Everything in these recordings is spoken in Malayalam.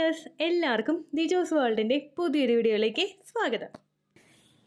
വ്യൂവേഴ്സ് എല്ലാവർക്കും ദിജോസ് വേൾഡിന്റെ പുതിയൊരു വീഡിയോയിലേക്ക് സ്വാഗതം.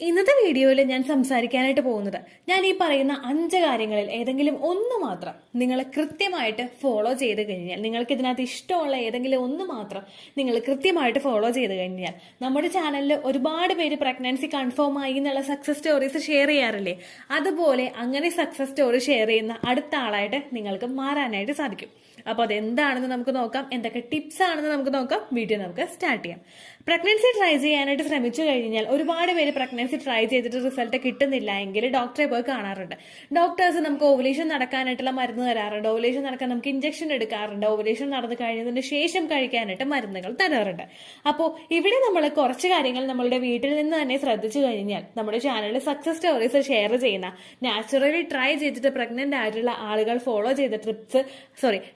ഇന്നത്തെ വീഡിയോയിൽ ഞാൻ സംസാരിക്കാനായിട്ട് പോകുന്നത് ഞാൻ ഈ പറയുന്ന 5 കാര്യങ്ങളിൽ ഏതെങ്കിലും ഒന്ന് മാത്രം നിങ്ങൾ കൃത്യമായിട്ട് ഫോളോ ചെയ്ത് കഴിഞ്ഞാൽ, നിങ്ങൾക്ക് ഇതിനകത്ത് ഇഷ്ടമുള്ള ഏതെങ്കിലും ഒന്ന് മാത്രം നിങ്ങൾ കൃത്യമായിട്ട് ഫോളോ ചെയ്ത് കഴിഞ്ഞാൽ, നമ്മുടെ ചാനലിൽ ഒരുപാട് പേര് പ്രഗ്നൻസി കൺഫേം ആയി എന്നുള്ള സക്സസ് സ്റ്റോറീസ് ഷെയർ ചെയ്യാറില്ലേ, അതുപോലെ അങ്ങനെ സക്സസ് സ്റ്റോറി ഷെയർ ചെയ്യുന്ന അടുത്ത ആളായിട്ട് നിങ്ങൾക്ക് മാറാനായിട്ട് സാധിക്കും. അപ്പോൾ അതെന്താണെന്ന് നമുക്ക് നോക്കാം, എന്തൊക്കെ ടിപ്സ് ആണെന്ന് നമുക്ക് നോക്കാം. വീഡിയോ നമുക്ക് സ്റ്റാർട്ട് ചെയ്യാം. പ്രഗ്നൻസി ട്രൈ ചെയ്യാനായിട്ട് ശ്രമിച്ചു കഴിഞ്ഞാൽ ഒരുപാട് പേര് പ്രഗ്നൻസി ട്രൈ ചെയ്തിട്ട് റിസൾട്ട് കിട്ടുന്നില്ല എങ്കിൽ ഡോക്ടറെ പോയി കാണാറുണ്ട്. ഡോക്ടേഴ്സ് നമുക്ക് ഓവുലേഷൻ നടക്കാനായിട്ടുള്ള മരുന്ന് തരാറുണ്ട്, ഓവുലേഷൻ നടക്കാൻ നമുക്ക് ഇഞ്ചക്ഷൻ എടുക്കാറുണ്ട്, ഓവുലേഷൻ നടന്നു കഴിഞ്ഞതിന് ശേഷം കഴിക്കാനായിട്ട് മരുന്നുകൾ തരാറുണ്ട്. അപ്പോൾ ഇവിടെ നമ്മൾ കുറച്ച് കാര്യങ്ങൾ നമ്മളുടെ വീട്ടിൽ നിന്ന് തന്നെ ശ്രദ്ധിച്ചു കഴിഞ്ഞാൽ നമ്മുടെ ചാനലിൽ സക്സസ് സ്റ്റോറീസ് ഷെയർ ചെയ്യുന്ന, നാച്ചുറലി ട്രൈ ചെയ്തിട്ട് പ്രഗ്നന്റ് ആയിട്ടുള്ള ആളുകൾ ഫോളോ ചെയ്ത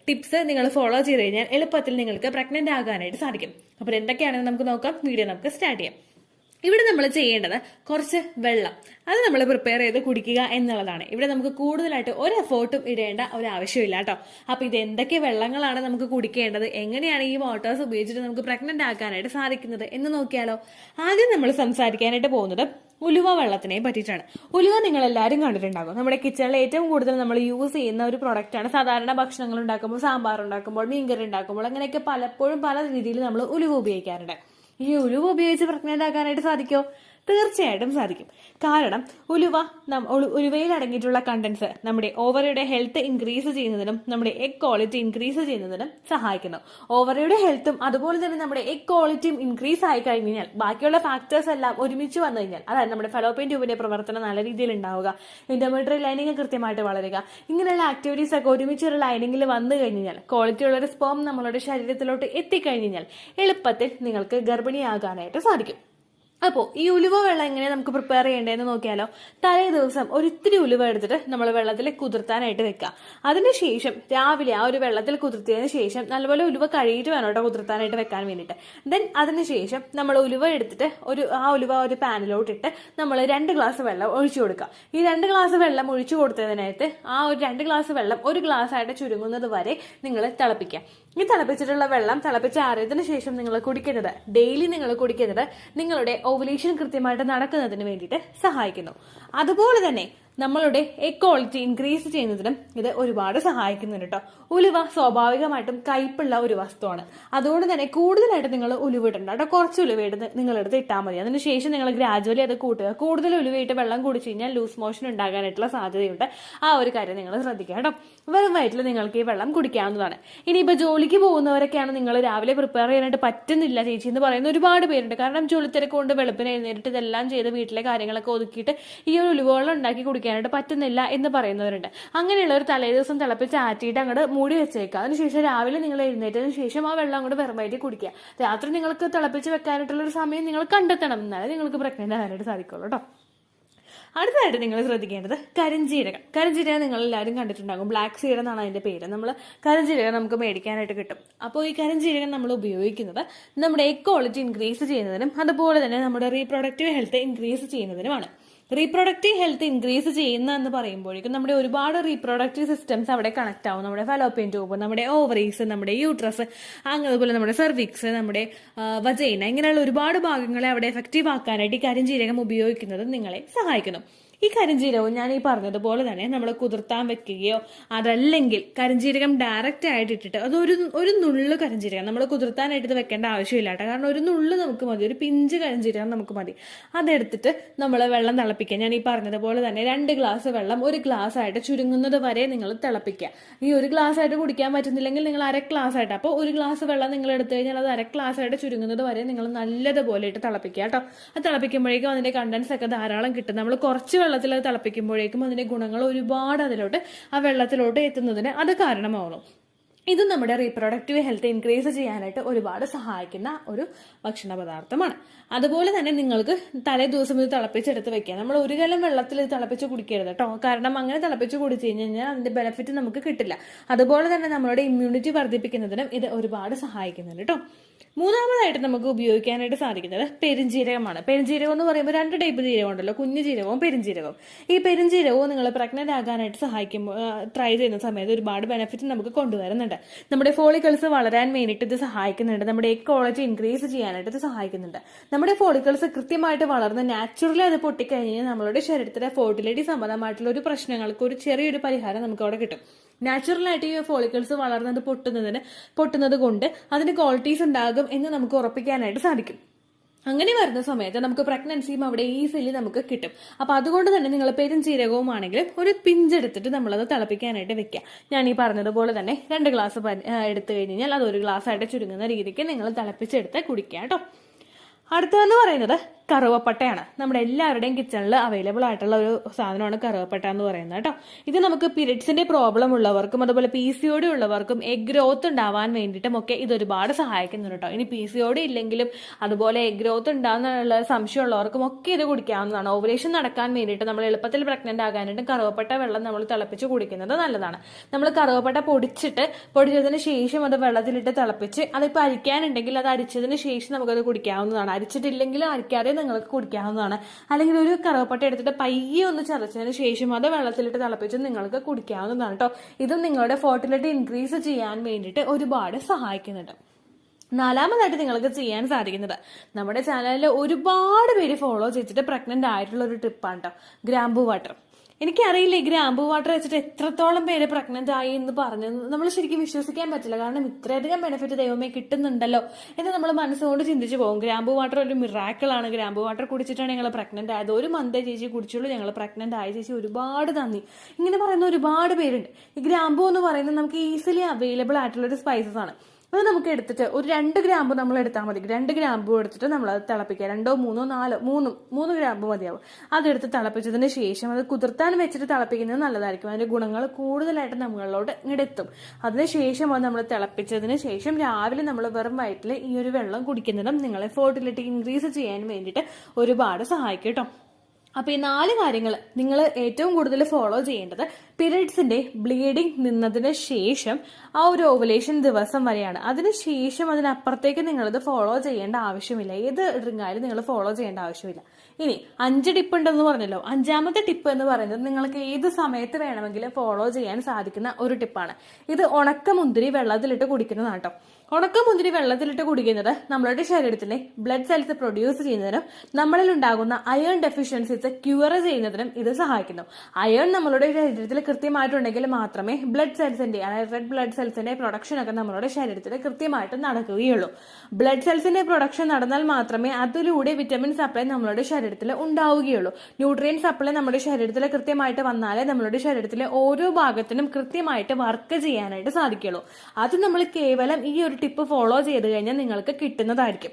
ടിപ്സ് നിങ്ങൾ ഫോളോ ചെയ്ത് കഴിഞ്ഞാൽ എളുപ്പത്തിൽ നിങ്ങൾക്ക് പ്രഗ്നന്റ് ആകാനായിട്ട് സാധിക്കും. അപ്പോൾ എന്തൊക്കെയാണെന്ന് നമുക്ക് നോക്കാം. വീഡിയോ നമുക്ക് സ്റ്റാർട്ട് ചെയ്യാം. ഇവിടെ നമ്മൾ ചെയ്യേണ്ടത് കുറച്ച് വെള്ളം, അത് നമ്മൾ പ്രിപ്പയർ ചെയ്ത് കുടിക്കുക എന്നുള്ളതാണ്. ഇവിടെ നമുക്ക് കൂടുതലായിട്ട് ഒരു എഫേർട്ടും ഇടേണ്ട ഒരു ആവശ്യമില്ല കേട്ടോ. അപ്പൊ ഇത് എന്തൊക്കെ വെള്ളങ്ങളാണ് നമുക്ക് കുടിക്കേണ്ടത്, എങ്ങനെയാണ് ഈ വാട്ടേഴ്സ് ഉപയോഗിച്ചിട്ട് നമുക്ക് പ്രഗ്നന്റ് ആക്കാനായിട്ട് സാധിക്കുന്നത് എന്ന് നോക്കിയാലോ. ആദ്യം നമ്മൾ സംസാരിക്കാനായിട്ട് പോകുന്നത് ഉലുവ വെള്ളത്തിനെ പറ്റിയിട്ടാണ്. ഉലുവ നിങ്ങൾ എല്ലാവരും കണ്ടിട്ടുണ്ടാകും. നമ്മുടെ കിച്ചണിൽ ഏറ്റവും കൂടുതൽ നമ്മൾ യൂസ് ചെയ്യുന്ന ഒരു പ്രൊഡക്റ്റ് ആണ്. സാധാരണ ഭക്ഷണങ്ങൾ ഉണ്ടാക്കുമ്പോൾ, സാമ്പാർ ഉണ്ടാക്കുമ്പോൾ, മീൻകറി ഉണ്ടാക്കുമ്പോൾ, അങ്ങനെയൊക്കെ പലപ്പോഴും പല രീതിയിൽ നമ്മൾ ഉലുവ ഉപയോഗിക്കാറുണ്ട്. ഈ ഉലുവ ഉപയോഗിച്ച് പ്രഗ്നന്റ് ആക്കാനായിട്ട് സാധിക്കോ? തീർച്ചയായിട്ടും സാധിക്കും. കാരണം ഉലുവയിൽ അടങ്ങിയിട്ടുള്ള കണ്ടൻസ് നമ്മുടെ ഓവറിയുടെ ഹെൽത്ത് ഇൻക്രീസ് ചെയ്യുന്നതിനും നമ്മുടെ എഗ് ക്വാളിറ്റി ഇൻക്രീസ് ചെയ്യുന്നതിനും സഹായിക്കുന്നു. ഓവറിയുടെ ഹെൽത്തും അതുപോലെ തന്നെ നമ്മുടെ എഗ് ക്വാളിറ്റിയും ഇൻക്രീസ് ആയി കഴിഞ്ഞാൽ ബാക്കിയുള്ള ഫാക്ടേഴ്സ് എല്ലാം ഒരുമിച്ച് വന്നു കഴിഞ്ഞാൽ, അതായത് നമ്മുടെ ഫലോപ്പിയൻ ട്യൂബിന്റെ പ്രവർത്തനം നല്ല രീതിയിൽ ഉണ്ടാവുക, ഇന്റർമീഡിയറി ലൈനിങ് കൃത്യമായിട്ട് വളരുക, ഇങ്ങനെയുള്ള ആക്ടിവിറ്റീസ് ഒക്കെ ഒരുമിച്ചൊരു ലൈനിങ്ങിൽ വന്നു കഴിഞ്ഞാൽ, ക്വാളിറ്റി ഉള്ള ഒരു സ്പേം നമ്മളുടെ ശരീരത്തിലോട്ട് എത്തിക്കഴിഞ്ഞാൽ എളുപ്പത്തിൽ നിങ്ങൾക്ക് ഗർഭിണിയാകാനായിട്ട് സാധിക്കും. അപ്പോൾ ഈ ഉലുവ വെള്ളം എങ്ങനെ നമുക്ക് പ്രിപ്പയർ ചെയ്യേണ്ടതെന്ന് നോക്കിയാലോ. തലേ ദിവസം ഒരിത്തിരി ഉലുവ എടുത്തിട്ട് നമ്മൾ വെള്ളത്തിൽ കുതിർത്താനായിട്ട് വെക്കുക. അതിനുശേഷം രാവിലെ ആ ഒരു വെള്ളത്തിൽ കുതിർത്തിയതിനു ശേഷം നല്ലപോലെ ഉലുവ കഴുകിയിട്ട് വേണം കേട്ടോ കുതിർത്താനായിട്ട് വെക്കാൻ വേണ്ടിയിട്ട്. ദെൻ അതിനുശേഷം നമ്മൾ ഉലുവ എടുത്തിട്ട് ആ ഉലുവ ഒരു പാനിലോട്ടിട്ട് നമ്മൾ 2 ഗ്ലാസ് വെള്ളം ഒഴിച്ചു കൊടുക്കുക. ഈ 2 ഗ്ലാസ് വെള്ളം ഒഴിച്ചു കൊടുത്തതിനകത്ത് ആ ഒരു 2 ഗ്ലാസ് വെള്ളം 1 ഗ്ലാസ് ആയിട്ട് ചുരുങ്ങുന്നത് വരെ നിങ്ങൾ തിളപ്പിക്കുക. ഈ തിളപ്പിച്ചിട്ടുള്ള വെള്ളം തിളപ്പിച്ചാറിയതിനു ശേഷം നിങ്ങൾ കുടിക്കുന്നത്, ഡെയിലി നിങ്ങൾ കുടിക്കുന്നത് നിങ്ങളുടെ ഓവുലേഷൻ കൃത്യമായിട്ട് നടക്കുന്നതിന് വേണ്ടിയിട്ട് സഹായിക്കുന്നു. അതുപോലെ തന്നെ നമ്മളുടെ എഗ് ക്വാളിറ്റി ഇൻക്രീസ് ചെയ്യുന്നതിനും ഇത് ഒരുപാട് സഹായിക്കുന്നുണ്ട് കേട്ടോ. ഉലുവ സ്വാഭാവികമായിട്ടും കയ്പുള്ള ഒരു വസ്തുവാണ്. അതുകൊണ്ട് തന്നെ കൂടുതലായിട്ട് നിങ്ങൾ ഉലുവ ഇടണ്ട കേട്ടോ. കുറച്ച് ഉലുവ നിങ്ങളെടുത്ത് ഇട്ടാൽ മതി. അതിനുശേഷം നിങ്ങൾ ഗ്രാജുവലി അത് കൂട്ടുക. കൂടുതൽ ഉലുവയിട്ട് വെള്ളം കുടിച്ചു കഴിഞ്ഞാൽ ലൂസ് മോഷൻ ഉണ്ടാകാനായിട്ടുള്ള സാധ്യതയുണ്ട്. ആ ഒരു കാര്യം നിങ്ങൾ ശ്രദ്ധിക്കുക കേട്ടോ. വെറും വയറ്റിൽ നിങ്ങൾക്ക് ഈ വെള്ളം കുടിക്കാവുന്നതാണ്. ഇനിയിപ്പോൾ ജോലിക്ക് പോകുന്നവരൊക്കെയാണ് നിങ്ങൾ രാവിലെ പ്രിപ്പയർ ചെയ്യാനായിട്ട് പറ്റുന്നില്ല ചേച്ചി എന്ന് പറയുന്ന ഒരുപാട് പേരുണ്ട്. കാരണം ജോലിത്തിരക്ക് കൊണ്ട് വെളുപ്പിനെ എഴുന്നേറ്റ് ഇതെല്ലാം ചെയ്ത് വീട്ടിലെ കാര്യങ്ങളൊക്കെ ഒതുക്കിയിട്ട് ഈ ഒരു ഉലുവവെള്ളം ഉണ്ടാക്കി കുടിക്കാനായിട്ട് പറ്റുന്നില്ല എന്ന് പറയുന്നവരുണ്ട്. അങ്ങനെയുള്ള ഒരു തലേ ദിവസം തിളപ്പിച്ച് ആറ്റിയിട്ട് അങ്ങോട്ട് മൂടി വെച്ചേക്കുക. അതിനുശേഷം രാവിലെ നിങ്ങൾ എഴുന്നേറ്റതിന് ശേഷം ആ വെള്ളം അങ്ങോട്ട് വെറും വയറ്റിൽ കുടിക്കുക. രാത്രി നിങ്ങൾക്ക് തിളപ്പിച്ച് വെക്കാനായിട്ടുള്ള ഒരു സമയം നിങ്ങൾ കണ്ടെത്തണം, എന്നാലേ നിങ്ങൾക്ക് പ്രഗ്നന്റ് ആകാനായിട്ട് സാധിക്കുള്ളൂ കേട്ടോ. അടുത്തതായിട്ട് നിങ്ങൾ ശ്രദ്ധിക്കേണ്ടത് കരിഞ്ജീരകം. കരിഞ്ജീരകം നിങ്ങൾ എല്ലാവരും കണ്ടിട്ടുണ്ടാകും. ബ്ലാക്ക് സീഡ് എന്നാണ് അതിന്റെ പേര്. നമ്മൾ കരിഞ്ജീരകം നമുക്ക് മേടിക്കാനായിട്ട് കിട്ടും. അപ്പോൾ ഈ കരിഞ്ജീരകം നമ്മൾ ഉപയോഗിക്കുന്നത് നമ്മുടെ എഗ് ക്വാളിറ്റി ഇൻക്രീസ് ചെയ്യുന്നതിനും അതുപോലെ തന്നെ നമ്മുടെ റീപ്രൊഡക്റ്റീവ് ഹെൽത്ത് ഇൻക്രീസ് ചെയ്യുന്നതിനുമാണ്. റീപ്രൊഡക്റ്റീവ് ഹെൽത്ത് ഇൻക്രീസ് ചെയ്യുന്ന എന്ന് പറയുമ്പോഴേക്കും നമ്മുടെ ഒരുപാട് റീപ്രൊഡക്റ്റീവ് സിസ്റ്റംസ് അവിടെ കണക്ട് ആവും. നമ്മുടെ ഫലോപ്പിയൻ ട്യൂബ്, നമ്മുടെ ഓവറീസ്, നമ്മുടെ യൂട്രസ്, അതുപോലെ നമ്മുടെ സെർവിക്സ്, നമ്മുടെ വജൈന, ഇങ്ങനെയുള്ള ഒരുപാട് ഭാഗങ്ങളെ അവിടെ എഫക്റ്റീവ് ആക്കാനായിട്ട് ഈ കരിഞ്ജീരകം ഉപയോഗിക്കുന്നത് നിങ്ങളെ സഹായിക്കുന്നു. ഈ കരിഞ്ജീരകവും ഞാൻ ഈ പറഞ്ഞതുപോലെ തന്നെ നമ്മൾ കുതിർത്താൻ വെക്കുകയോ അതല്ലെങ്കിൽ കരിഞ്ജീരകം ഡയറക്റ്റ് ആയിട്ട് ഇട്ടിട്ട് അത് ഒരു നുള്ളു കരിഞ്ജീരകം നമ്മൾ കുതിർത്താനായിട്ട് ഇത് വെക്കേണ്ട ആവശ്യമില്ല കേട്ടോ. കാരണം ഒരു നുള്ളു നമുക്ക് മതി, ഒരു പിഞ്ച് കരിഞ്ജീരകം നമുക്ക് മതി. അതെടുത്തിട്ട് നമ്മൾ വെള്ളം തിളപ്പിക്കുക. ഞാൻ ഈ പറഞ്ഞതുപോലെ തന്നെ 2 ഗ്ലാസ് വെള്ളം 1 ഗ്ലാസ് ആയിട്ട് ചുരുങ്ങുന്നത് വരെ നിങ്ങൾ തിളപ്പിക്കുക. ഈ 1 ഗ്ലാസ് ആയിട്ട് കുടിക്കാൻ പറ്റുന്നില്ലെങ്കിൽ നിങ്ങൾ 1/2 ഗ്ലാസ് ആയിട്ട്, അപ്പോൾ 1 ഗ്ലാസ് വെള്ളം നിങ്ങൾ എടുത്തു കഴിഞ്ഞാൽ അത് 1/2 ഗ്ലാസ് ആയിട്ട് ചുരുങ്ങുന്നത് വരെ നിങ്ങൾ നല്ലതുപോലെ ഇട്ട് തിളപ്പിക്കുക കേട്ടോ. അത് തിളപ്പിക്കുമ്പോഴേക്കും അതിന്റെ കണ്ടൻസ് ഒക്കെ ധാരാളം കിട്ടും. നമ്മൾ കുറച്ച് വെള്ളത്തിൽ അത് തിളപ്പിക്കുമ്പോഴേക്കും അതിന്റെ ഗുണങ്ങൾ ഒരുപാട് ആ വെള്ളത്തിലോട്ട് എത്തുന്നതിന് അത് കാരണമാവുന്നു. ഇത് നമ്മുടെ റീപ്രൊഡക്റ്റീവ് ഹെൽത്ത് ഇൻക്രീസ് ചെയ്യാനായിട്ട് ഒരുപാട് സഹായിക്കുന്ന ഒരു ഭക്ഷണ പദാർത്ഥമാണ്. അതുപോലെ തന്നെ നിങ്ങൾക്ക് തലേ ദിവസം ഇത് തിളപ്പിച്ചെടുത്ത് വെക്കാം. നമ്മൾ 1 കലം വെള്ളത്തിൽ ഇത് തിളപ്പിച്ച് കുടിക്കരുത് കേട്ടോ. കാരണം അങ്ങനെ തിളപ്പിച്ച് കുടിച്ചു കഴിഞ്ഞാൽ അതിന്റെ ബെനിഫിറ്റ് നമുക്ക് കിട്ടില്ല. അതുപോലെ തന്നെ നമ്മളുടെ ഇമ്മ്യൂണിറ്റി വർദ്ധിപ്പിക്കുന്നതിനും ഇത് ഒരുപാട് സഹായിക്കുന്നുണ്ട് കേട്ടോ. മൂന്നാമതായിട്ട് നമുക്ക് ഉപയോഗിക്കാനായിട്ട് സാധിക്കുന്നത് പെരുംജീരകമാണ്. പെരുംജീരകം എന്ന് പറയുമ്പോൾ 2 ടൈപ്പ് ജീരകം ഉണ്ടല്ലോ, കുഞ്ഞു ജീരകവും പെരുംജീരകവും. ഈ പെരുംജീരകവും നിങ്ങൾ പ്രഗ്നന്റ് ആകാനായിട്ട് സഹായിക്കുമ്പോൾ ട്രൈ ചെയ്യുന്ന സമയത്ത് ഒരുപാട് ബെനിഫിറ്റ് നമുക്ക് കൊണ്ടുവരുന്നുണ്ട്. നമ്മുടെ ഫോളിക്കിൾസ് വളരാൻ വേണ്ടിയിട്ട് ഇത് സഹായിക്കുന്നുണ്ട്. നമ്മുടെ എഗ് ക്വാളിറ്റി ഇൻക്രീസ് ചെയ്യാനായിട്ട് ഇത് സഹായിക്കുന്നുണ്ട്. നമ്മുടെ ഫോളിക്കിൾസ് കൃത്യമായിട്ട് വളർന്ന് നാച്ചുറലി അത് പൊട്ടിക്കഴിഞ്ഞാൽ നമ്മളുടെ ശരീരത്തിലെ ഫോർട്ടിലിറ്റി സംബന്ധമായിട്ടുള്ള ഒരു പ്രശ്നങ്ങൾക്ക് ഒരു ചെറിയൊരു പരിഹാരം നമുക്ക് അവിടെ കിട്ടും. നാച്ചുറലായിട്ട് ഈ ഫോളിക്കിൾസ് വളർന്നത് പൊട്ടുന്നത് കൊണ്ട് അതിന് ക്വാളിറ്റീസ് ഉണ്ടാകും എന്ന് നമുക്ക് ഉറപ്പിക്കാനായിട്ട് സാധിക്കും. അങ്ങനെ വരുന്ന സമയത്ത് നമുക്ക് പ്രഗ്നൻസിയും അവിടെ ഈസിലി നമുക്ക് കിട്ടും. അപ്പൊ അതുകൊണ്ട് തന്നെ നിങ്ങൾ പെരുംജീരകവും ആണെങ്കിലും ഒരു പിഞ്ചെടുത്തിട്ട് നമ്മളത് തിളപ്പിക്കാനായിട്ട് വെക്കുക. ഞാൻ ഈ പറഞ്ഞതുപോലെ തന്നെ 2 ഗ്ലാസ് എടുത്തു കഴിഞ്ഞാൽ അത് 1 ഗ്ലാസ് ആയിട്ട് ചുരുങ്ങുന്ന രീതിക്ക് നിങ്ങൾ തിളപ്പിച്ചെടുത്ത് കുടിക്കുക കേട്ടോ. അടുത്തതെന്ന് പറയുന്നത് കറുവപ്പട്ടയാണ്. നമ്മുടെ എല്ലാവരുടെയും കിച്ചണിൽ അവൈലബിൾ ആയിട്ടുള്ള ഒരു സാധനമാണ് കറുവപ്പട്ട എന്ന് പറയുന്നത് കേട്ടോ. ഇത് നമുക്ക് പീരിയഡ്സിന്റെ പ്രോബ്ലം ഉള്ളവർക്കും അതുപോലെ PCOD ഉള്ളവർക്കും എഗ് ഗ്രോത്ത് ഉണ്ടാവാൻ വേണ്ടിയിട്ടും ഒക്കെ ഇത് ഒരുപാട് സഹായിക്കുന്നുണ്ട് കേട്ടോ. ഇനി PCOD ഇല്ലെങ്കിലും അതുപോലെ എഗ് ഗ്രോത്ത് ഉണ്ടാകുന്നുള്ള സംശയമുള്ളവർക്കും ഒക്കെ ഇത് കുടിക്കാവുന്നതാണ്. ഓവുലേഷൻ നടക്കാൻ വേണ്ടിയിട്ട് നമ്മൾ എളുപ്പത്തിൽ പ്രഗ്നന്റ് ആകാനായിട്ട് കറുവപ്പട്ട വെള്ളം നമ്മൾ തിളപ്പിച്ച് കുടിക്കുന്നത് നല്ലതാണ്. നമ്മൾ കറുവപ്പട്ട പൊടിച്ചതിന് ശേഷം അത് വെള്ളത്തിലിട്ട് തിളപ്പിച്ച് അതിപ്പോൾ അരിക്കാനുണ്ടെങ്കിൽ അത് അരിച്ചതിന് ശേഷം നമുക്കത് കുടിക്കാവുന്നതാണ്. അരിച്ചിട്ടില്ലെങ്കിലും അരിക്കാതെ നിങ്ങൾക്ക് കുടിക്കാവുന്നതാണ്. അല്ലെങ്കിൽ ഒരു കറുവപ്പട്ട എടുത്തിട്ട് പയ്യെ ഒന്ന് ചതച്ചതിന് ശേഷം അത് വെള്ളത്തിലിട്ട് തിളപ്പിച്ച് നിങ്ങൾക്ക് കുടിക്കാവുന്നതാണ് കേട്ടോ. ഇതും നിങ്ങളുടെ ഫെർട്ടിലിറ്റി ഇൻക്രീസ് ചെയ്യാൻ വേണ്ടിയിട്ട് ഒരുപാട് സഹായിക്കുന്നുണ്ട്. നാലാമതായിട്ട് നിങ്ങൾക്ക് ചെയ്യാൻ സാധിക്കുന്നത് നമ്മുടെ ചാനലിൽ ഒരുപാട് പേര് ഫോളോ ചെയ്തിട്ട് പ്രഗ്നന്റ് ആയിട്ടുള്ള ഒരു ടിപ്പാണ് കേട്ടോ, ഗ്രാമ്പൂ വാട്ടർ. എനിക്കറിയില്ല ഈ ഗ്രാമ്പൂ വാട്ടർ വെച്ചിട്ട് എത്രത്തോളം പേര് പ്രഗ്നന്റ് ആയി എന്ന് പറഞ്ഞു നമ്മൾ ശരിക്കും വിശ്വസിക്കാൻ പറ്റില്ല. കാരണം ഇത്രയധികം ബെനിഫിറ്റ് ദൈവമേ കിട്ടുന്നുണ്ടല്ലോ എന്ന് നമ്മൾ മനസ്സുകൊണ്ട് ചിന്തിച്ചു പോകും. ഗ്രാമ്പൂ വാട്ടർ ഒരു മിറാക്കിളാണ്. ഗ്രാമ്പൂ വാട്ടർ കുടിച്ചിട്ടാണ് ഞങ്ങൾ പ്രഗ്നന്റ് ആയത്. 1 മന്തേ ചേച്ചി കുടിച്ചുള്ളൂ, ഞങ്ങൾ പ്രഗ്നന്റ് ആയ ചേച്ചി ഒരുപാട് നന്ദി, ഇങ്ങനെ പറയുന്ന ഒരുപാട് പേരുണ്ട്. ഈ ഗ്രാമ്പൂ എന്ന് പറയുന്നത് നമുക്ക് ഈസിലി അവൈലബിൾ ആയിട്ടുള്ള ഒരു സ്പൈസസ് ആണ്. അത് നമുക്ക് എടുത്തിട്ട് ഒരു 2 ഗ്രാമ്പ് നമ്മൾ എടുത്താൽ മതി. 2 ഗ്രാമ്പ് എടുത്തിട്ട് നമ്മൾ അത് തിളപ്പിക്കുക. 2, 3, 4, 3 ഗ്രാമ്പ് മതിയാവും. അതെടുത്ത് തിളപ്പിച്ചതിന് ശേഷം അത് കുതിർത്താൻ വെച്ചിട്ട് തിളപ്പിക്കുന്നത് നല്ലതായിരിക്കും. അതിന്റെ ഗുണങ്ങൾ കൂടുതലായിട്ട് നമ്മളോട് ഇങ്ങടെത്തും. അതിനുശേഷം അത് നമ്മൾ തിളപ്പിച്ചതിന് ശേഷം രാവിലെ നമ്മൾ വെറും വയറ്റിൽ ഈ ഒരു വെള്ളം കുടിക്കുന്നതും നിങ്ങളെ ഫെർട്ടിലിറ്റി ഇൻക്രീസ് ചെയ്യാൻ വേണ്ടിയിട്ട് ഒരുപാട് സഹായിക്കും കേട്ടോ. അപ്പൊ ഈ 4 കാര്യങ്ങൾ നിങ്ങൾ ഏറ്റവും കൂടുതൽ ഫോളോ ചെയ്യേണ്ടത് പീരിയഡ്സിന്റെ ബ്ലീഡിങ് നിന്നതിന് ശേഷം ആ ഒരു ഓവുലേഷൻ ദിവസം വരെയാണ്. അതിനുശേഷം അതിനപ്പുറത്തേക്ക് നിങ്ങളിത് ഫോളോ ചെയ്യേണ്ട ആവശ്യമില്ല. ഏത് ഡ്രിങ്ക് ആയാലും നിങ്ങൾ ഫോളോ ചെയ്യേണ്ട ആവശ്യമില്ല. ഇനി 5 ടിപ്പ് ഉണ്ടെന്ന് പറഞ്ഞല്ലോ. 5ാമത്തെ ടിപ്പ് എന്ന് പറയുന്നത് നിങ്ങൾക്ക് ഏത് സമയത്ത് വേണമെങ്കിലും ഫോളോ ചെയ്യാൻ സാധിക്കുന്ന ഒരു ടിപ്പാണ്. ഇത് ഉണക്കമുന്തിരി വെള്ളത്തിലിട്ട് കുടിക്കുന്നതാണ് കേട്ടോ. ഉണക്കമുന്തിരി വെള്ളത്തിലിട്ട് കുടിക്കുന്നത് നമ്മളുടെ ശരീരത്തിലെ ബ്ലഡ് സെൽസ് പ്രൊഡ്യൂസ് ചെയ്യുന്നതിനും നമ്മളിൽ ഉണ്ടാകുന്ന അയൺ ഡെഫിഷ്യൻസീസ് ക്യൂർ ചെയ്യുന്നതിനും ഇത് സഹായിക്കുന്നു. അയൺ നമ്മളുടെ ശരീരത്തിൽ കൃത്യമായിട്ടുണ്ടെങ്കിൽ മാത്രമേ ബ്ലഡ് സെൽസിന്റെ അതായത് റെഡ് ബ്ലഡ് സെൽസിന്റെ പ്രൊഡക്ഷൻ ഒക്കെ നമ്മളുടെ ശരീരത്തിൽ കൃത്യമായിട്ട് നടക്കുകയുള്ളൂ. ബ്ലഡ് സെൽസിന്റെ പ്രൊഡക്ഷൻ നടന്നാൽ മാത്രമേ അതിലൂടെ വിറ്റമിൻ സപ്ലൈ നമ്മളുടെ ശരീരത്തിൽ ഉണ്ടാവുകയുള്ളൂ. ന്യൂട്രിയൻ സപ്ലൈ നമ്മുടെ ശരീരത്തിൽ കൃത്യമായിട്ട് വന്നാലേ നമ്മളുടെ ശരീരത്തിലെ ഓരോ ഭാഗത്തിനും കൃത്യമായിട്ട് വർക്ക് ചെയ്യാനായിട്ട് സാധിക്കുള്ളൂ. അത് നമ്മൾ കേവലം ഈ ഒരു ടിപ്പ് ഫോളോ ചെയ്ത് കഴിഞ്ഞാൽ നിങ്ങൾക്ക് കിട്ടുന്നതായിരിക്കും.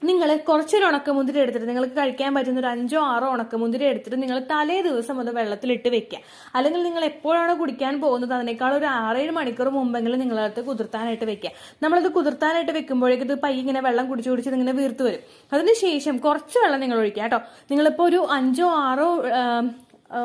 നിങ്ങൾ കുറച്ചൊരു ഉണക്കമുന്തിരി എടുത്തിട്ട് നിങ്ങൾക്ക് കഴിക്കാൻ പറ്റുന്ന ഒരു 5ഓ 6ഓ ഉണക്കമുന്തിരി എടുത്തിട്ട് നിങ്ങൾ തലേ ദിവസം അത് വെള്ളത്തിലിട്ട് വെക്കുക. അല്ലെങ്കിൽ നിങ്ങൾ എപ്പോഴാണ് കുടിക്കാൻ പോകുന്നത് അതിനേക്കാൾ ഒരു 6-7 മണിക്കൂർ മുമ്പെങ്കിലും നിങ്ങളത് കുതിർത്താനായിട്ട് വെക്കുക. നമ്മളത് കുതിർത്താനായിട്ട് വെക്കുമ്പോഴേക്ക് ഇത് പയ്യെ ഇങ്ങനെ വെള്ളം കുടിച്ച് ഇങ്ങനെ വീർത്ത് വരും. അതിനുശേഷം കുറച്ച് വെള്ളം നിങ്ങൾ ഒഴിക്കുക കേട്ടോ. നിങ്ങളിപ്പോൾ ഒരു 5ഓ 6ഓ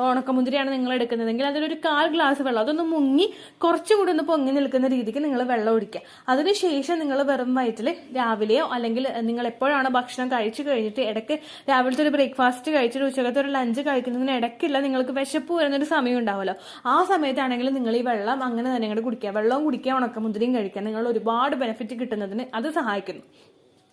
ഉണക്കമുന്തിരിയാണ് നിങ്ങൾ എടുക്കുന്നതെങ്കിൽ അതിലൊരു 1/4 ഗ്ലാസ് വെള്ളം അതൊന്ന് മുങ്ങി കുറച്ചുകൂടി ഒന്ന് പൊങ്ങി നിൽക്കുന്ന രീതിക്ക് നിങ്ങൾ വെള്ളം ഒഴിക്കുക. അതിനുശേഷം നിങ്ങൾ വെറും വയറ്റിൽ രാവിലെയോ അല്ലെങ്കിൽ നിങ്ങൾ എപ്പോഴാണ് ഭക്ഷണം കഴിച്ചു കഴിഞ്ഞിട്ട് ഇടയ്ക്ക് രാവിലത്തെ ഒരു ബ്രേക്ക്ഫാസ്റ്റ് കഴിച്ചിട്ട് ഉച്ചക്കത്തെ ഒരു ലഞ്ച് കഴിക്കുന്നതിന് ഇടയ്ക്കില്ല നിങ്ങൾക്ക് വിശപ്പ് വരുന്നൊരു സമയം ഉണ്ടാവുമല്ലോ. ആ സമയത്താണെങ്കിൽ നിങ്ങൾ ഈ വെള്ളം അങ്ങനെ തന്നെ ഇങ്ങോട്ട് കുടിക്കുക. വെള്ളവും കുടിക്കുക, ഉണക്കമുന്തിരിയും കഴിക്കുക. നിങ്ങൾ ഒരുപാട് ബെനിഫിറ്റ് കിട്ടുന്നതിന് അത് സഹായിക്കുന്നു.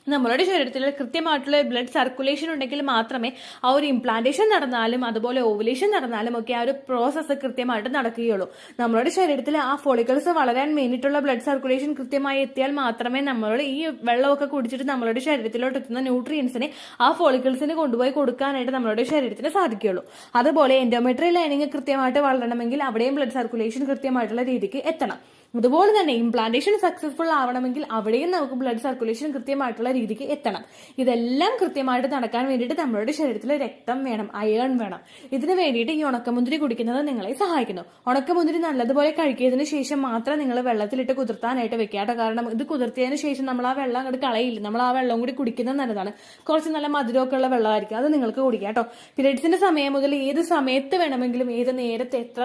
നമ്മളുടെ ശരീരത്തിൽ കൃത്യമായിട്ടുള്ള ബ്ലഡ് സർക്കുലേഷൻ ഉണ്ടെങ്കിൽ മാത്രമേ ആ ഒരു ഇംപ്ലാന്റേഷൻ നടന്നാലും അതുപോലെ ഓവുലേഷൻ നടന്നാലും ഒക്കെ ആ ഒരു പ്രോസസ്സ് കൃത്യമായിട്ട് നടക്കുകയുള്ളൂ. നമ്മളുടെ ശരീരത്തിൽ ആ ഫോളിക്കിൾസ് വളരാൻ വേണ്ടിയിട്ടുള്ള ബ്ലഡ് സർക്കുലേഷൻ കൃത്യമായി എത്തിയാൽ മാത്രമേ നമ്മൾ ഈ വെള്ളമൊക്കെ കുടിച്ചിട്ട് നമ്മളുടെ ശരീരത്തിലോട്ട് എത്തുന്ന ന്യൂട്രിയൻസിനെ ആ ഫോളിക്കിൾസിന് കൊണ്ടുപോയി കൊടുക്കാനായിട്ട് നമ്മളുടെ ശരീരത്തിന് സാധിക്കുകയുള്ളൂ. അതുപോലെ എൻഡോമെട്രിയൽ ലൈനിങ് കൃത്യമായിട്ട് വളരണമെങ്കിൽ അവിടെയും ബ്ലഡ് സർക്കുലേഷൻ കൃത്യമായിട്ടുള്ള രീതിക്ക് എത്തണം. അതുപോലെ തന്നെ ഇംപ്ലാന്റേഷൻ സക്സസ്ഫുൾ ആവണമെങ്കിൽ അവിടെയും നമുക്ക് ബ്ലഡ് സർക്കുലേഷൻ കൃത്യമായിട്ടുള്ള രീതിക്ക് എത്തണം. ഇതെല്ലാം കൃത്യമായിട്ട് നടക്കാൻ വേണ്ടിയിട്ട് നമ്മളുടെ ശരീരത്തിൽ രക്തം വേണം, അയേൺ വേണം. ഇതിന് വേണ്ടിയിട്ട് ഈ ഉണക്കമുന്തിരി കുടിക്കുന്നത് നിങ്ങളെ സഹായിക്കുന്നു. ഉണക്കമുന്തിരി നല്ലതുപോലെ കഴിക്കിയതിനു ശേഷം മാത്രം നിങ്ങൾ വെള്ളത്തിലിട്ട് കുതിർത്താനായിട്ട് വെക്കാട്ടോ. കാരണം ഇത് കുതിർത്തിയതിനു ശേഷം നമ്മൾ ആ വെള്ളം അങ്ങോട്ട് കളയില്ല. നമ്മൾ ആ വെള്ളം കൂടി കുടിക്കുന്നത് നല്ലതാണ്. കുറച്ച് നല്ല മധുരമൊക്കെ ഉള്ള വെള്ളമായിരിക്കും, അത് നിങ്ങൾക്ക് കുടിക്കാം കേട്ടോ. പീരിയഡ്സിന്റെ സമയം മുതൽ ഏത് സമയത്ത് വേണമെങ്കിലും ഏത് നേരത്തെ എത്ര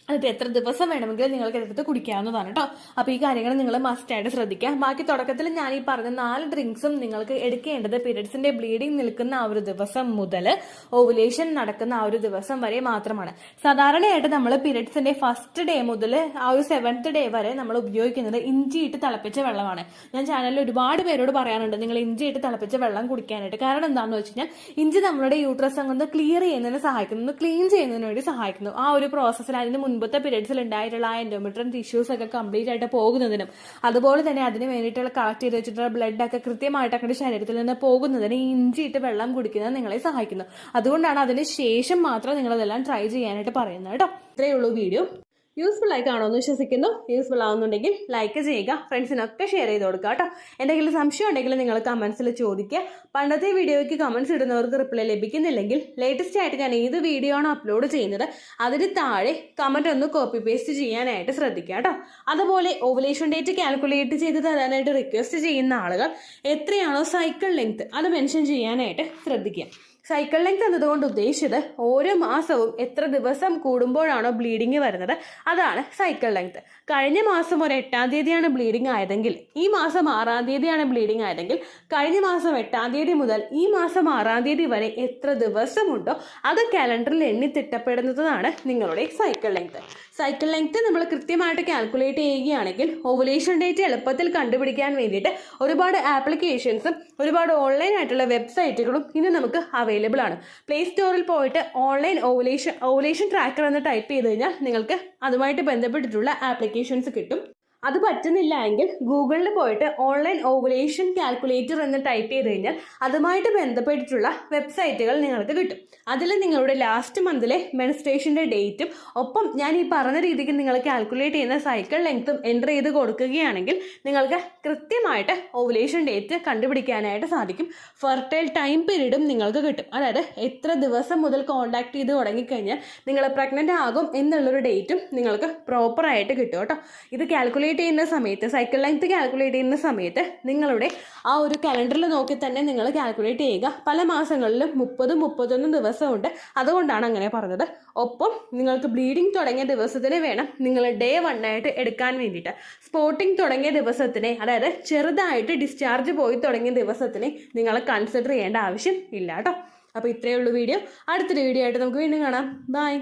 അതിപ്പോൾ എത്ര ദിവസം വേണമെങ്കിലും നിങ്ങൾക്ക് എടുത്ത് കുടിക്കാവുന്നതാണ് കേട്ടോ. അപ്പോൾ ഈ കാര്യങ്ങൾ നിങ്ങൾ മസ്റ്റായിട്ട് ശ്രദ്ധിക്കുക. ബാക്കി തുടക്കത്തിൽ ഞാൻ ഈ പറഞ്ഞ 4 ഡ്രിങ്ക്സും നിങ്ങൾക്ക് എടുക്കേണ്ടത് പീരിയഡ്സിന്റെ ബ്ലീഡിങ് നിൽക്കുന്ന ആ ഒരു ദിവസം മുതൽ ഓവുലേഷൻ നടക്കുന്ന ആ ഒരു ദിവസം വരെ മാത്രമാണ്. സാധാരണയായിട്ട് നമ്മൾ പീരിയഡ്സിന്റെ ഫസ്റ്റ് ഡേ മുതൽ ആ ഒരു 7th ഡേ വരെ നമ്മൾ ഉപയോഗിക്കുന്നത് ഇഞ്ചി ഇട്ട് തിളപ്പിച്ച വെള്ളമാണ്. ഞാൻ ചാനലിൽ ഒരുപാട് പേരോട് പറയാറുണ്ട് നിങ്ങൾ ഇഞ്ചി ഇട്ട് തിളപ്പിച്ച വെള്ളം കുടിക്കാനായിട്ട്. കാരണം എന്താണെന്ന് വെച്ച് കഴിഞ്ഞാൽ ഇഞ്ചി നമ്മുടെ യൂട്രസ് അങ്ങ് ക്ലിയർ ചെയ്യുന്നതിന് സഹായിക്കുന്നു, ക്ലീൻ ചെയ്യുന്നതിന് വേണ്ടി സഹായിക്കുന്നു. ആ ഒരു പ്രോസസ്സിൽ അതിന് മുൻപത്തെ പീരിയഡ്സിൽ ഉണ്ടായിട്ടുള്ള ആ എൻഡോമെട്രിയം ടിഷ്യൂസ് ഒക്കെ കംപ്ലീറ്റ് ആയിട്ട് പോകുന്നതിനും അതുപോലെ തന്നെ അതിന് വേണ്ടിയിട്ടുള്ള കളക്ട് ചെയ്ത് വെച്ചിട്ടുള്ള ബ്ലഡ് ഒക്കെ കൃത്യമായിട്ട് അങ്ങനെ ശരീരത്തിൽ നിന്ന് പോകുന്നതിന് ഇഞ്ചിയിട്ട് വെള്ളം കുടിക്കുന്നത് നിങ്ങളെ സഹായിക്കുന്നു. അതുകൊണ്ടാണ് അതിന് ശേഷം മാത്രം നിങ്ങളതെല്ലാം ട്രൈ ചെയ്യാനായിട്ട് പറയുന്നത് കേട്ടോ. ഇത്രയേ ഉള്ളൂ വീഡിയോ. യൂസ്ഫുൾ ആയി കാണുമെന്ന് വിശ്വസിക്കുന്നു. യൂസ്ഫുൾ ആവുന്നുണ്ടെങ്കിൽ ലൈക്ക് ചെയ്യുക, ഫ്രണ്ട്സിനൊക്കെ ഷെയർ ചെയ്ത് കൊടുക്കുക കേട്ടോ. എന്തെങ്കിലും സംശയം ഉണ്ടെങ്കിൽ നിങ്ങൾ കമൻസിൽ ചോദിക്കുക. പണ്ടത്തെ വീഡിയോയ്ക്ക് കമൻസ് ഇടുന്നവർക്ക് റിപ്ലൈ ലഭിക്കുന്നില്ലെങ്കിൽ ലേറ്റസ്റ്റ് ആയിട്ട് ഞാൻ ഏത് വീഡിയോ ആണ് അപ്ലോഡ് ചെയ്യുന്നത് അതിന് താഴെ കമൻറ്റ് ഒന്ന് കോപ്പി പേസ്റ്റ് ചെയ്യാനായിട്ട് ശ്രദ്ധിക്കുക കേട്ടോ. അതുപോലെ ഓവുലേഷൻ ഡേറ്റ് കാൽക്കുലേറ്റ് ചെയ്ത് തരാനായിട്ട് റിക്വസ്റ്റ് ചെയ്യുന്ന ആളുകൾ എത്രയാണോ സൈക്കിൾ ലെങ്ത് അത് മെൻഷൻ ചെയ്യാനായിട്ട് ശ്രദ്ധിക്കുക. സൈക്കിൾ ലെങ്ത് എന്നതുകൊണ്ട് ഉദ്ദേശിച്ചത് ഓരോ മാസവും എത്ര ദിവസം കൂടുമ്പോഴാണോ ബ്ലീഡിങ് വരുന്നത് അതാണ് സൈക്കിൾ ലെങ്ത്. കഴിഞ്ഞ മാസം ഒരു 8-ാം തീയതിയാണ് ബ്ലീഡിങ് ആയതെങ്കിൽ ഈ മാസം 6-ാം തീയതിയാണ് ബ്ലീഡിങ് ആയതെങ്കിൽ കഴിഞ്ഞ മാസം 8-ാം തീയതി മുതൽ ഈ മാസം 6-ാം തീയതി വരെ എത്ര ദിവസമുണ്ടോ അത് കാലണ്ടറിൽ എണ്ണി തിട്ടപ്പെടുന്നതാണ് നിങ്ങളുടെ സൈക്കിൾ ലെങ്ത്. സൈക്കിൾ ലെങ്ത് നമ്മൾ കൃത്യമായിട്ട് കാൽക്കുലേറ്റ് ചെയ്യുകയാണെങ്കിൽ ഓവുലേഷൻ ഡേറ്റ് എളുപ്പത്തിൽ കണ്ടുപിടിക്കാൻ വേണ്ടിയിട്ട് ഒരുപാട് ആപ്ലിക്കേഷൻസും ഒരുപാട് ഓൺലൈൻ ആയിട്ടുള്ള വെബ്സൈറ്റുകളും ഇന്ന് നമുക്ക് അവൈലബിൾ ആണ്. പ്ലേ സ്റ്റോറിൽ പോയിട്ട് ഓൺലൈൻ ഓവുലേഷൻ ട്രാക്കർ എന്ന് ടൈപ്പ് ചെയ്ത് കഴിഞ്ഞാൽ നിങ്ങൾക്ക് അതുമായിട്ട് ബന്ധപ്പെട്ടിട്ടുള്ള ആപ്ലിക്കേഷൻസ് കിട്ടും. അത് പറ്റുന്നില്ല എങ്കിൽ ഗൂഗിളിൽ പോയിട്ട് ഓൺലൈൻ ഓവുലേഷൻ കാൽക്കുലേറ്റർ എന്ന് ടൈപ്പ് ചെയ്ത് കഴിഞ്ഞാൽ അതുമായിട്ട് ബന്ധപ്പെട്ടിട്ടുള്ള വെബ്സൈറ്റുകൾ നിങ്ങൾക്ക് കിട്ടും. അതിൽ നിങ്ങളുടെ ലാസ്റ്റ് മന്തിലെ മെൻസ്ട്രേഷൻ്റെ ഡേറ്റും ഒപ്പം ഞാൻ ഈ പറഞ്ഞ രീതിക്ക് നിങ്ങൾ കാൽക്കുലേറ്റ് ചെയ്യുന്ന സൈക്കിൾ ലെങ്ത്തും എൻ്റർ ചെയ്ത് കൊടുക്കുകയാണെങ്കിൽ നിങ്ങൾക്ക് കൃത്യമായിട്ട് ഓവുലേഷൻ ഡേറ്റ് കണ്ടുപിടിക്കാനായിട്ട് സാധിക്കും. ഫെർട്ടൈൽ ടൈം പീരീഡും നിങ്ങൾക്ക് കിട്ടും. അതായത് എത്ര ദിവസം മുതൽ കോൺടാക്ട് ചെയ്ത് തുടങ്ങിക്കഴിഞ്ഞാൽ നിങ്ങൾ പ്രഗ്നൻ്റ് ആകും എന്നുള്ളൊരു ഡേറ്റും നിങ്ങൾക്ക് പ്രോപ്പറായിട്ട് കിട്ടും കേട്ടോ. ഇത് കാൽക്കുലേറ്റ് ചെയ്യുന്ന സമയത്ത് സൈക്കിൾ ലെങ്ത് കാൽക്കുലേറ്റ് ചെയ്യുന്ന സമയത്ത് നിങ്ങളുടെ ആ ഒരു കലണ്ടറിൽ നോക്കി തന്നെ നിങ്ങൾ കാൽക്കുലേറ്റ് ചെയ്യുക. പല മാസങ്ങളിലും 30-31 ദിവസമുണ്ട്, അതുകൊണ്ടാണ് അങ്ങനെ പറഞ്ഞത്. ഒപ്പം നിങ്ങൾക്ക് ബ്ലീഡിങ് തുടങ്ങിയ ദിവസത്തിന് വേണം നിങ്ങൾ ഡേ 1 ആയിട്ട് എടുക്കാൻ വേണ്ടിയിട്ട്. സ്പോട്ടിങ് തുടങ്ങിയ ദിവസത്തിനെ, അതായത് ചെറുതായിട്ട് ഡിസ്ചാർജ് പോയി തുടങ്ങിയ ദിവസത്തിനെ നിങ്ങൾ കൺസിഡർ ചെയ്യേണ്ട ആവശ്യം ഇല്ല കേട്ടോ. അപ്പോൾ ഇത്രയേ ഉള്ളൂ വീഡിയോ. അടുത്തൊരു വീഡിയോ ആയിട്ട് നമുക്ക് വീണ്ടും കാണാം. ബൈ.